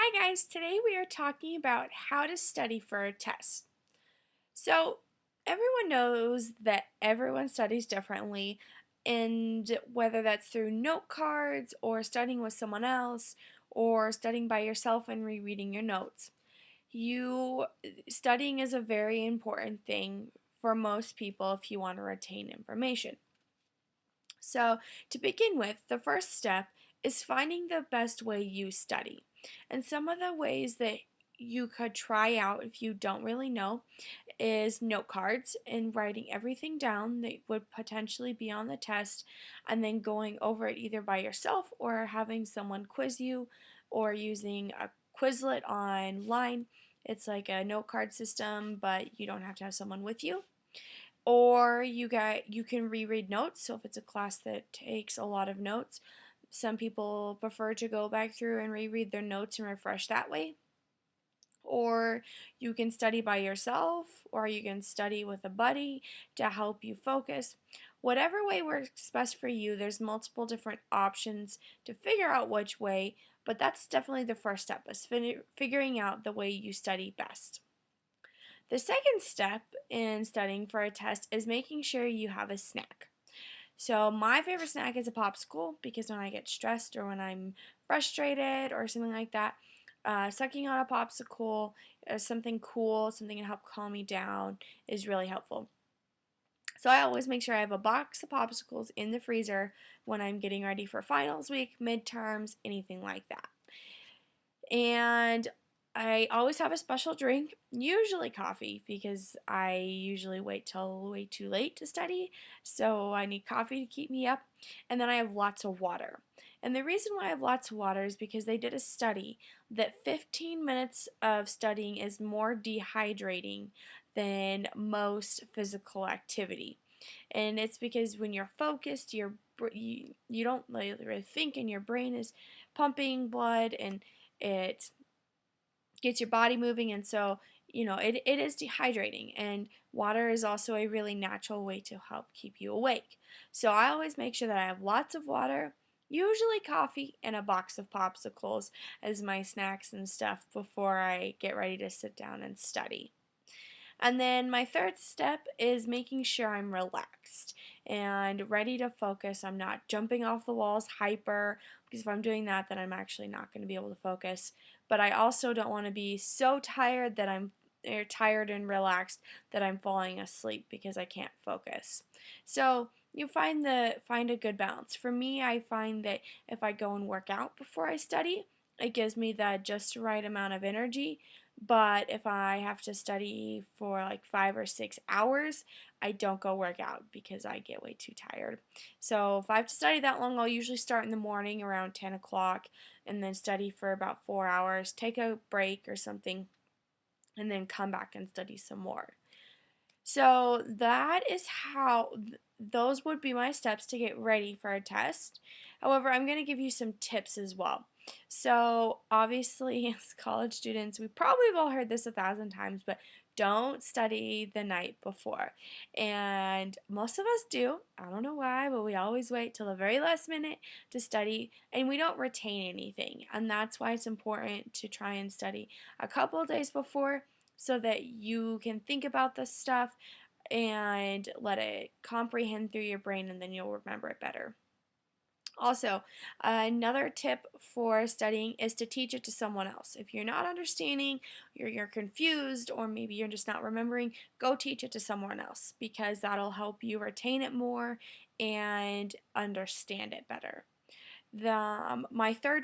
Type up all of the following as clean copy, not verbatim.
Hi guys, today we are talking about how to study for a test. So, everyone knows that everyone studies differently, and whether that's through note cards or studying with someone else or studying by yourself and rereading your notes. You Studying is a very important thing for most people if you want to retain information. So, to begin with, the first step is finding the best way you study. And some of the ways that you could try out if you don't really know is note cards and writing everything down that would potentially be on the test and then going over it either by yourself or having someone quiz you or using a Quizlet online. It's like a note card system, but you don't have to have someone with you. Or you can reread notes. So if it's a class that takes a lot of notes, some people prefer to go back through and reread their notes and refresh that way. Or you can study by yourself, or you can study with a buddy to help you focus. Whatever way works best for you, there's multiple different options to figure out which way, but that's definitely the first step, is figuring out the way you study best. The second step in studying for a test is making sure you have a snack. So, my favorite snack is a popsicle because when I get stressed or when I'm frustrated or something like that, sucking on a popsicle, something cool, something to help calm me down, is really helpful. So, I always make sure I have a box of popsicles in the freezer when I'm getting ready for finals week, midterms, anything like that. And I always have a special drink, usually coffee, because I usually wait till way too late to study, so I need coffee to keep me up. And then I have lots of water. And the reason why I have lots of water is because they did a study that 15 minutes of studying is more dehydrating than most physical activity. And it's because when you're focused, you don't really think, and your brain is pumping blood and it gets your body moving, and so it is dehydrating, and water is also a really natural way to help keep you awake. So I always make sure that I have lots of water, usually coffee, and a box of popsicles as my snacks and stuff before I get ready to sit down and study. And then my third step is making sure I'm relaxed and ready to focus. I'm not jumping off the walls hyper, because if I'm doing that, then I'm actually not going to be able to focus. But I also don't want to be so tired that I'm tired and relaxed that I'm falling asleep because I can't focus. So you find a good balance. For me, I find that if I go and work out before I study, it gives me the just right amount of energy, but if I have to study for like 5 or 6 hours, I don't go work out because I get way too tired. So if I have to study that long, I'll usually start in the morning around 10 o'clock and then study for about 4 hours, take a break or something, and then come back and study some more. So that is how those would be my steps to get ready for a test. However, I'm going to give you some tips as well. So, obviously, as college students, we probably have all heard this 1,000 times, but don't study the night before. And most of us do. I don't know why, but we always wait till the very last minute to study, and we don't retain anything. And that's why it's important to try and study a couple of days before so that you can think about the stuff and let it comprehend through your brain, and then you'll remember it better. Also, another tip for studying is to teach it to someone else. If you're not understanding, you're confused, or maybe you're just not remembering, go teach it to someone else because that'll help you retain it more and understand it better. My third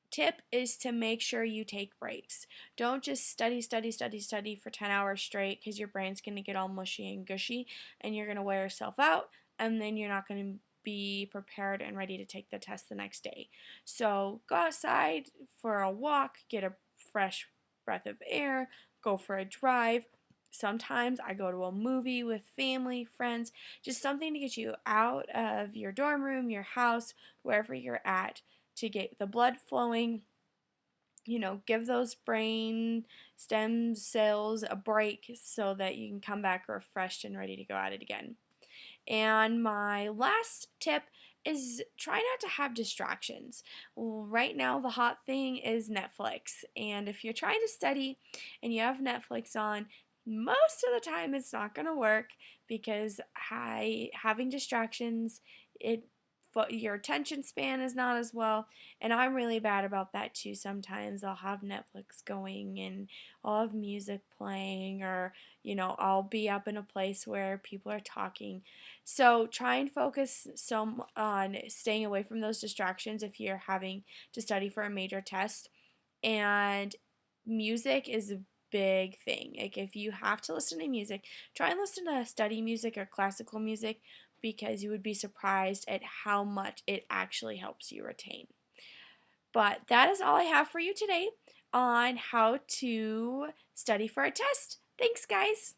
tip is to make sure you take breaks. Don't just study for 10 hours straight, because your brain's going to get all mushy and gushy and you're going to wear yourself out, and then you're not going to be prepared and ready to take the test the next day. So go outside for a walk, get a fresh breath of air, go for a drive. Sometimes I go to a movie with family, friends, just something to get you out of your dorm room, your house, wherever you're at, to get the blood flowing, give those brain stem cells a break so that you can come back refreshed and ready to go at it again. And my last tip is try not to have distractions. Well, right now, the hot thing is Netflix. And if you're trying to study and you have Netflix on, most of the time it's not going to work because having distractions, it your attention span is not as well, and I'm really bad about that too. Sometimes I'll have Netflix going and I'll have music playing, or I'll be up in a place where people are talking. So try and focus some on staying away from those distractions if you're having to study for a major test. And music is a big thing. Like if you have to listen to music, try and listen to study music or classical music, because you would be surprised at how much it actually helps you retain. But that is all I have for you today on how to study for a test. Thanks, guys.